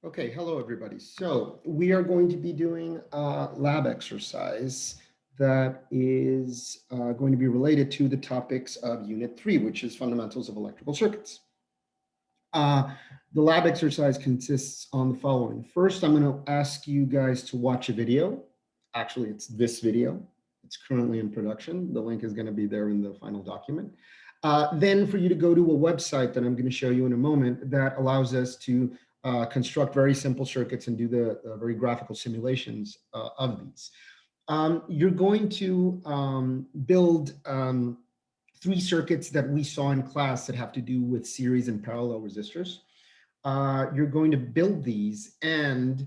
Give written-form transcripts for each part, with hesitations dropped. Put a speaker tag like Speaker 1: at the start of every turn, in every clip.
Speaker 1: Okay, hello everybody. So we are going to be doing a lab exercise that is going to be related to the topics of Unit 3, which is Fundamentals of Electrical Circuits. Uh, the lab exercise consists on the following. First, I'm going to ask you guys to watch a video. Actually, it's this video. It's currently in production. The link is going to be there in the final document. Then for you to go to a website that I'm going to show you in a moment that allows us to construct very simple circuits and do the very graphical simulations of these. You're going to build three circuits that we saw in class that have to do with series and parallel resistors. You're going to build these and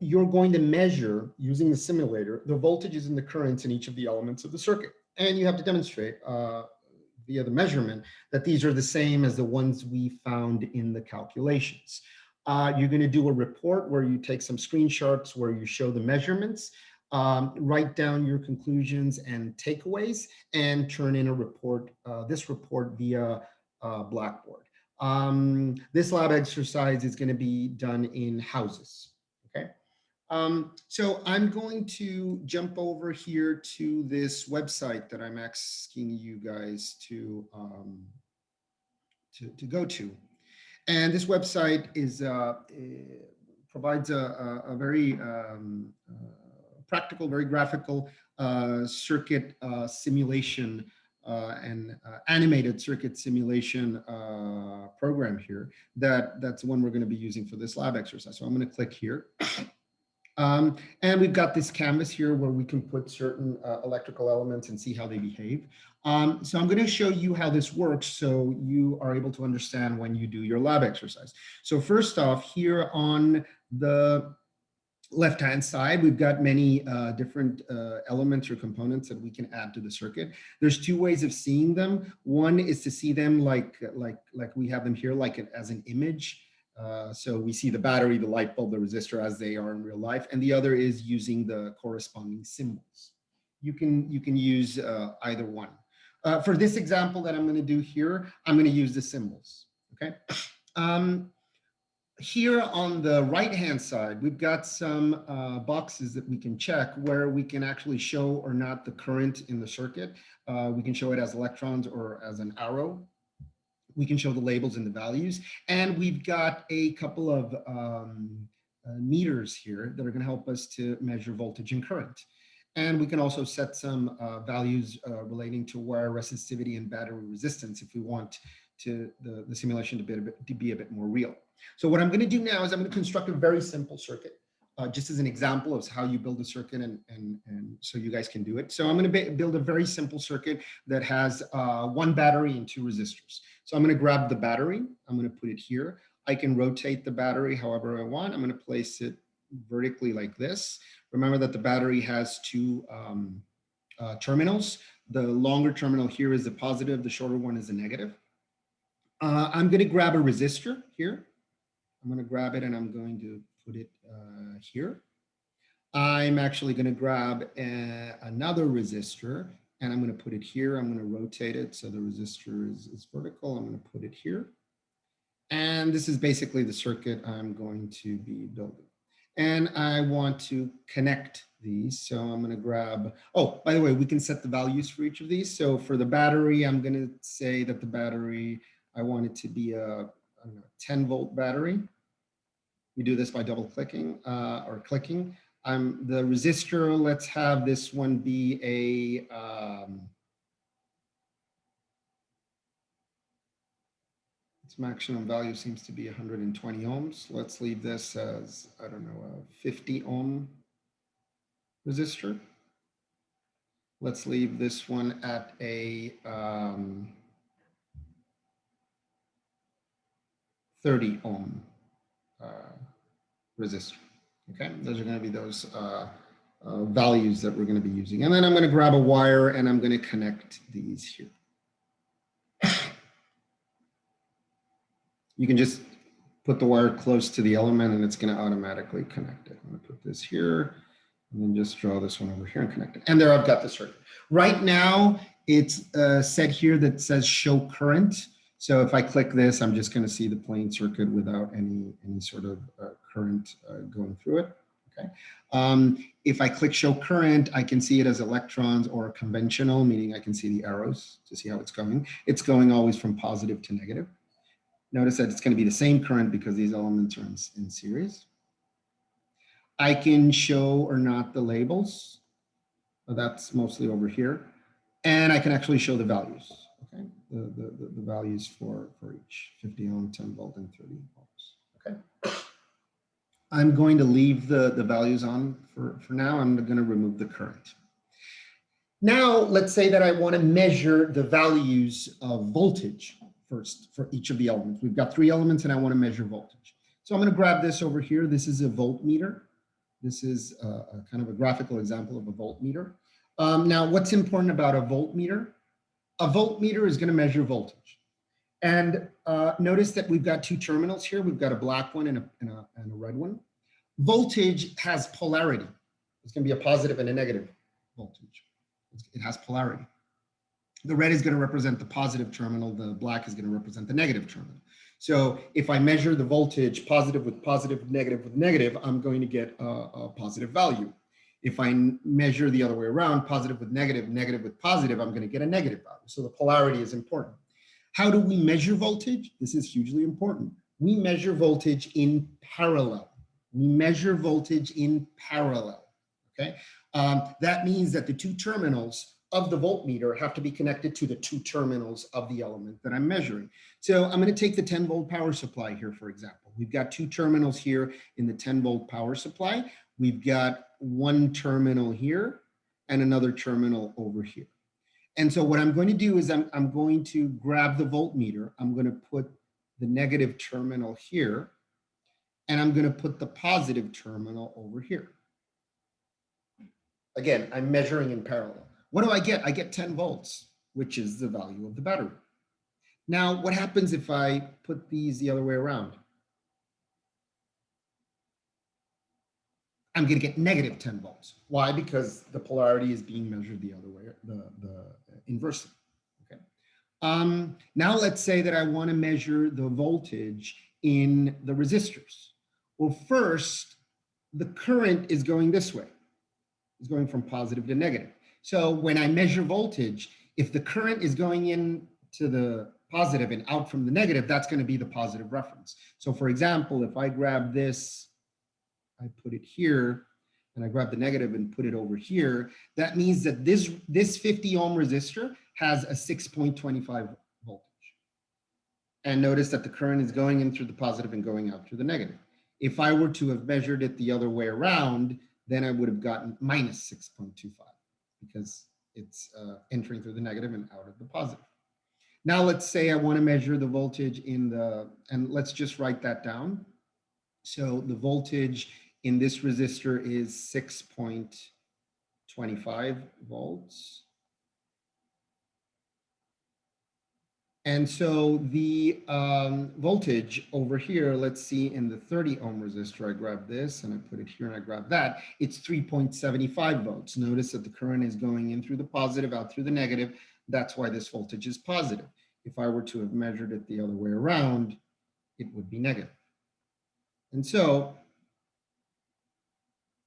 Speaker 1: you're going to measure, using the simulator, the voltages and the currents in each of the elements of the circuit. And you have to demonstrate via the measurement that these are the same as the ones we found in the calculations. You're going to do a report where you take some screenshots where you show the measurements, write down your conclusions and takeaways, and turn in a report, this report via Blackboard. This lab exercise is going to be done in houses, okay? So I'm going to jump over here to this website that I'm asking you guys to go to. And this website is provides a very practical, very graphical circuit simulation and animated circuit simulation program here. That's the one we're going to be using for this lab exercise. So I'm going to click here. And we've got this canvas here where we can put certain electrical elements and see how they behave. So I'm going to show you how this works so you are able to understand when you do your lab exercise. So first off, here on the left-hand side, we've got many different elements or components that we can add to the circuit. There's two ways of seeing them. One is to see them like we have them here, like as an image. So we see the battery, the light bulb, the resistor as they are in real life. And the other is using the corresponding symbols. You can use either one. For this example that I'm going to do here, I'm going to use the symbols, okay? Here on the right-hand side, we've got some boxes that we can check where we can actually show or not the current in the circuit. We can show it as electrons or as an arrow. We can show the labels and the values. And we've got a couple of meters here that are going to help us to measure voltage and current. And we can also set some values relating to wire resistivity and battery resistance if we want to the simulation to be a bit more real. So what I'm going to do now is I'm going to construct a very simple circuit, just as an example of how you build a circuit and so you guys can do it. So I'm going to build a very simple circuit that has one battery and two resistors. So I'm going to grab the battery. I'm going to put it here. I can rotate the battery however I want. I'm going to place it vertically like this. Remember that the battery has two terminals. The longer terminal here is the positive. The shorter one is the negative. I'm going to grab a resistor here. I'm going to grab it and I'm going to put it here. I'm actually going to grab another resistor and I'm going to put it here. I'm going to rotate it so the resistor is vertical. I'm going to put it here. And this is basically the circuit I'm going to be building. And I want to connect these. So I'm going to grab, oh, by the way, we can set the values for each of these. So for the battery, I'm going to say that the battery, I want it to be a 10-volt battery. We do this by double clicking or clicking. The resistor, let's have this one be a, its maximum value seems to be 120 ohms. Let's leave this as, I don't know, a 50 ohm resistor. Let's leave this one at a 30 ohm resistor. Okay, those are going to be those values that we're going to be using. And then I'm going to grab a wire and I'm going to connect these here. You can just put the wire close to the element and it's going to automatically connect it. I'm going to put this here and then just draw this one over here and connect it. And there I've got the circuit. Right now, it's set here that says show current. So if I click this, I'm just going to see the plain circuit without any sort of current going through it. Okay. If I click show current, I can see it as electrons or conventional, meaning I can see the arrows to see how it's going. It's going always from positive to negative. Notice that it's going to be the same current because these elements are in series. I can show or not the labels. That's mostly over here. And I can actually show the values, okay? The values for each 50 ohm, 10 volt, and 30 ohms, okay? I'm going to leave the values on for now. I'm going to remove the current. Now, let's say that I want to measure the values of voltage first for each of the elements. We've got 3 elements and I want to measure voltage. So I'm going to grab this over here. This is a voltmeter. This is a kind of a graphical example of a voltmeter. Now, what's important about a voltmeter? A voltmeter is going to measure voltage. And notice that we've got 2 terminals here. We've got a black one and a red one. Voltage has polarity. It's going to be a positive and a negative voltage. It has polarity. The red is going to represent the positive terminal. The black is going to represent the negative terminal. So if I measure the voltage positive with positive, negative with negative, I'm going to get a positive value. If I measure the other way around, positive with negative, negative with positive, I'm going to get a negative value. So the polarity is important. How do we measure voltage? This is hugely important. We measure voltage in parallel. We measure voltage in parallel, okay? That means that the 2 terminals of the voltmeter have to be connected to the 2 terminals of the element that I'm measuring. So I'm going to take the 10 volt power supply here, for example. We've got 2 terminals here in the 10 volt power supply. We've got 1 terminal here and another terminal over here. And so what I'm going to do is I'm going to grab the voltmeter. I'm going to put the negative terminal here, and I'm going to put the positive terminal over here. Again, I'm measuring in parallel. What do I get? I get 10 volts, which is the value of the battery. Now, what happens if I put these the other way around? I'm going to get negative 10 volts. Why? Because the polarity is being measured the other way, the inversely. Okay. Now let's say that I want to measure the voltage in the resistors. Well, first, the current is going this way. It's going from positive to negative. So when I measure voltage, if the current is going in to the positive and out from the negative, that's going to be the positive reference. So for example, if I grab this, I put it here, and I grab the negative and put it over here, that means that this 50 ohm resistor has a 6.25 voltage. And notice that the current is going in through the positive and going out through the negative. If I were to have measured it the other way around, then I would have gotten minus 6.25 because it's entering through the negative and out of the positive. Now let's say I want to measure the voltage in the, and let's just write that down. So the voltage in this resistor is 6.25 volts. And so the voltage over here, let's see, in the 30 ohm resistor, I grab this and I put it here and I grab that, it's 3.75 volts. Notice that the current is going in through the positive, out through the negative. That's why this voltage is positive. If I were to have measured it the other way around, it would be negative. And so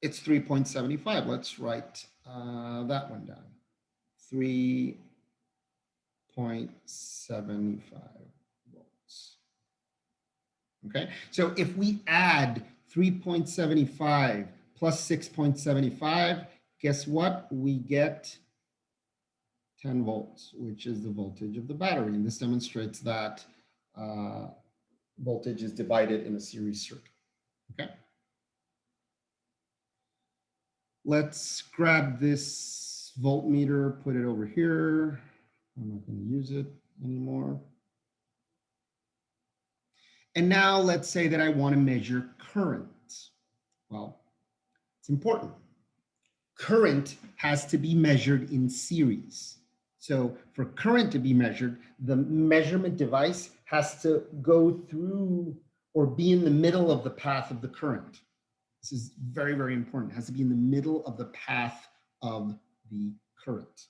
Speaker 1: it's 3.75. Let's write that one down. 3.75 volts. Okay, so if we add 3.75 plus 6.75, guess what? We get 10 volts, which is the voltage of the battery. And this demonstrates that voltage is divided in a series circuit. Okay. Let's grab this voltmeter, put it over here. I'm not going to use it anymore. And now let's say that I want to measure current. Well, it's important. Current has to be measured in series. So for current to be measured, the measurement device has to go through or be in the middle of the path of the current. This is very, very important. It has to be in the middle of the path of the current.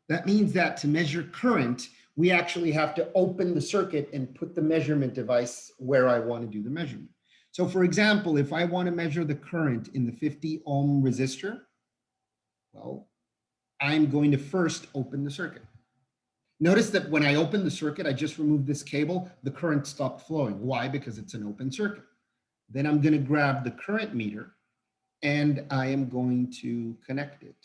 Speaker 1: That means that to measure current, we actually have to open the circuit and put the measurement device where I want to do the measurement. So for example, if I want to measure the current in the 50 ohm resistor, well, I'm going to first open the circuit. Notice that when I open the circuit, I just removed this cable, the current stopped flowing. Why? Because it's an open circuit. Then I'm going to grab the current meter and I am going to connect it.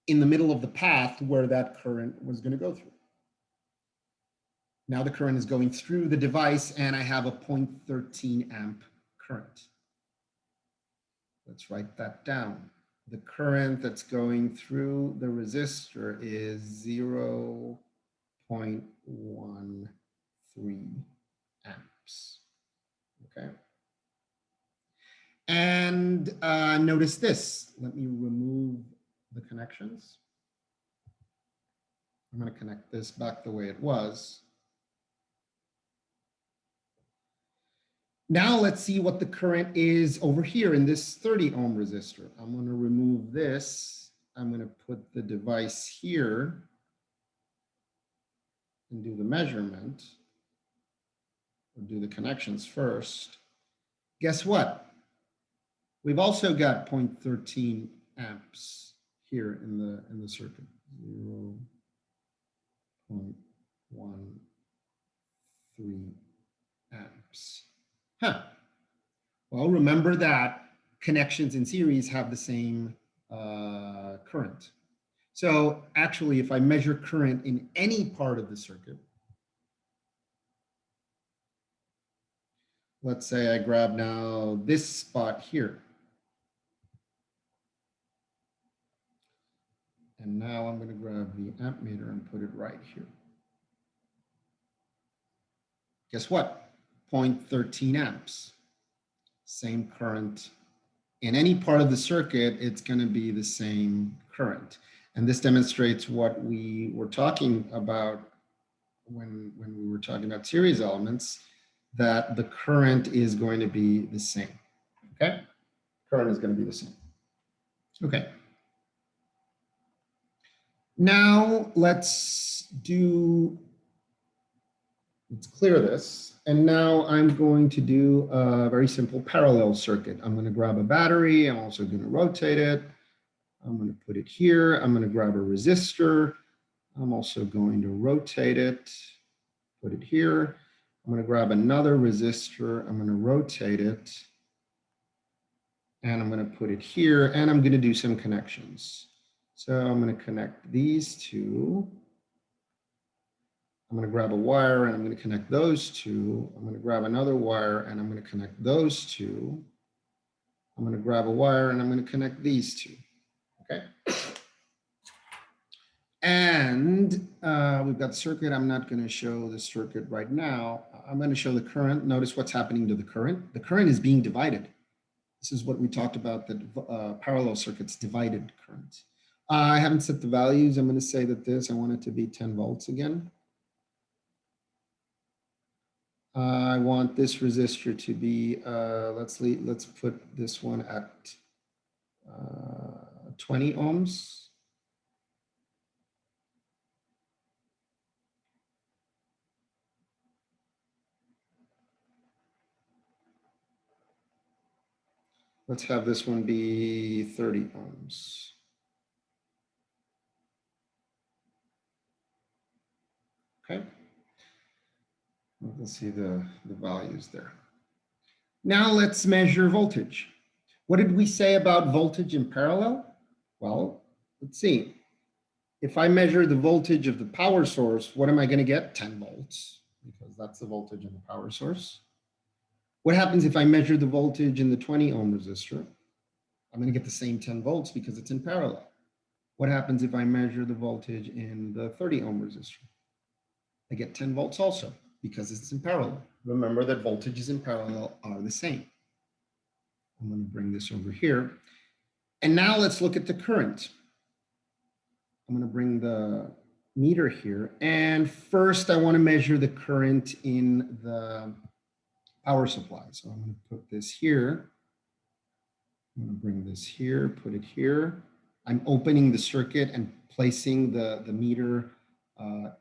Speaker 1: In the middle of the path where that current was going to go through. Now the current is going through the device and I have a 0.13 amp current. Let's write that down. The current that's going through the resistor is 0.13 amps. Okay. And notice this. Let me remove the connections. I'm going to connect this back the way it was. Now let's see what the current is over here in this 30 ohm resistor. I'm going to remove this. I'm going to put the device here and do the measurement. We'll do the connections first. Guess what? We've also got 0.13 amps here in the circuit. 0.13 amps. Huh. Well, remember that connections in series have the same current. So actually, if I measure current in any part of the circuit, let's say I grab now this spot here. And now I'm going to grab the amp meter and put it right here. Guess what? 0.13 amps. Same current. In any part of the circuit, it's going to be the same current. And this demonstrates what we were talking about when we were talking about series elements, that the current is going to be the same. Okay? Current is going to be the same. Okay. Now let's clear this. And now I'm going to do a very simple parallel circuit. I'm going to grab a battery. I'm also going to rotate it. I'm going to put it here. I'm going to grab a resistor. I'm also going to rotate it, put it here. I'm going to grab another resistor. I'm going to rotate it. And I'm going to put it here. And I'm going to do some connections. So I'm going to connect these two. I'm going to grab a wire and I'm going to connect those two. I'm going to grab another wire and I'm going to connect those two. I'm going to grab a wire and I'm going to connect these two. Okay. And we've got the circuit. I'm not going to show the circuit right now. I'm going to show the current. Notice what's happening to the current. The current is being divided. This is what we talked about, the parallel circuits divided current. I haven't set the values. I'm going to say that I want it to be 10 volts again. I want this resistor to be, let's put this one at 20 ohms. Let's have this one be 30 ohms. Okay. Let's see the values there. Now let's measure voltage. What did we say about voltage in parallel? Well, let's see. If I measure the voltage of the power source, what am I going to get? 10 volts, because that's the voltage in the power source. What happens if I measure the voltage in the 20 ohm resistor? I'm going to get the same 10 volts because it's in parallel. What happens if I measure the voltage in the 30 ohm resistor? I get 10 volts also because it's in parallel. Remember that voltages in parallel are the same. I'm going to bring this over here. And now let's look at the current. I'm going to bring the meter here. And first, I want to measure the current in the power supply. So I'm going to put this here. I'm going to bring this here, put it here. I'm opening the circuit and placing the meter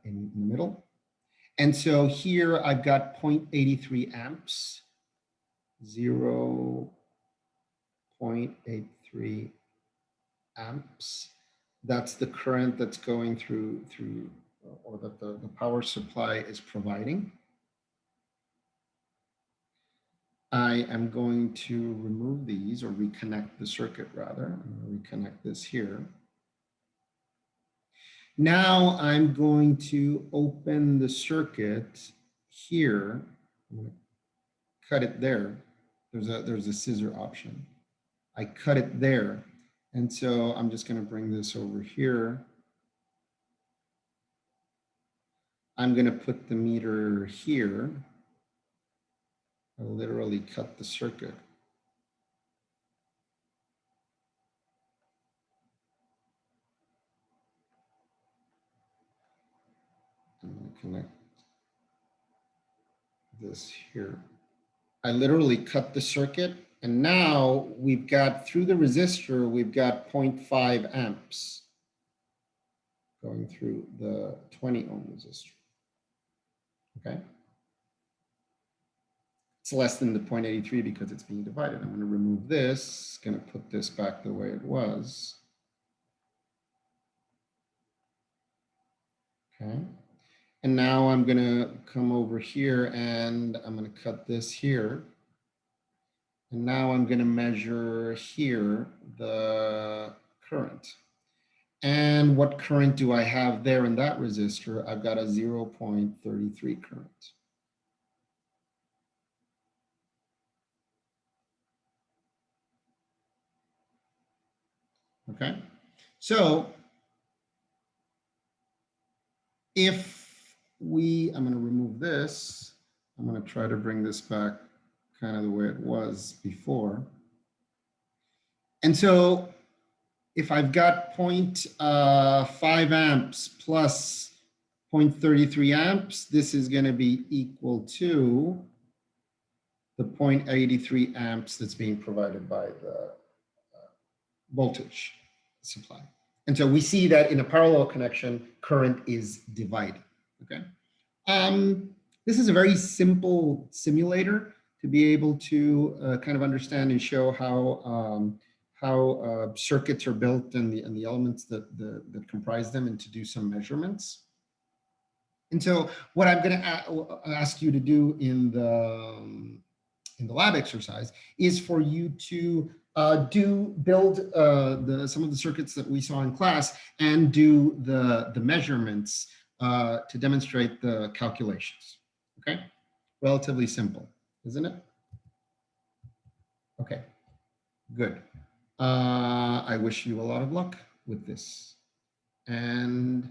Speaker 1: in the middle. And so here I've got 0.83 amps, 0.83 amps. That's the current that's going through or that the power supply is providing. I am going to remove these, or reconnect the circuit rather. I'm going to reconnect this here. Now I'm going to open the circuit here. I'm going to cut it there. There's a scissor option. I cut it there. And so I'm just going to bring this over here. I'm going to put the meter here. I literally cut the circuit. I'm going to connect this here. I literally cut the circuit, and now we've got, through the resistor, we've got 0.5 amps going through the 20 ohm resistor. Okay. It's less than the 0.83 because it's being divided. I'm going to remove this, going to put this back the way it was. Okay. And now I'm going to come over here and I'm going to cut this here. And now I'm going to measure here the current. And what current do I have there in that resistor? I've got a 0.33 current. Okay, so if I'm going to remove this, I'm going to try to bring this back kind of the way it was before. And so if I've got 0.5 amps plus 0.33 amps, this is going to be equal to the 0.83 amps that's being provided by the voltage supply. And so we see that in a parallel connection, current is divided. Okay. This is a very simple simulator to be able to kind of understand and show how circuits are built and the elements that comprise them, and to do some measurements. And so what I'm going to ask you to do in the lab exercise is for you to build some of the circuits that we saw in class and do the measurements to demonstrate the calculations. Okay, relatively simple, isn't it? Okay, good. I wish you a lot of luck with this. And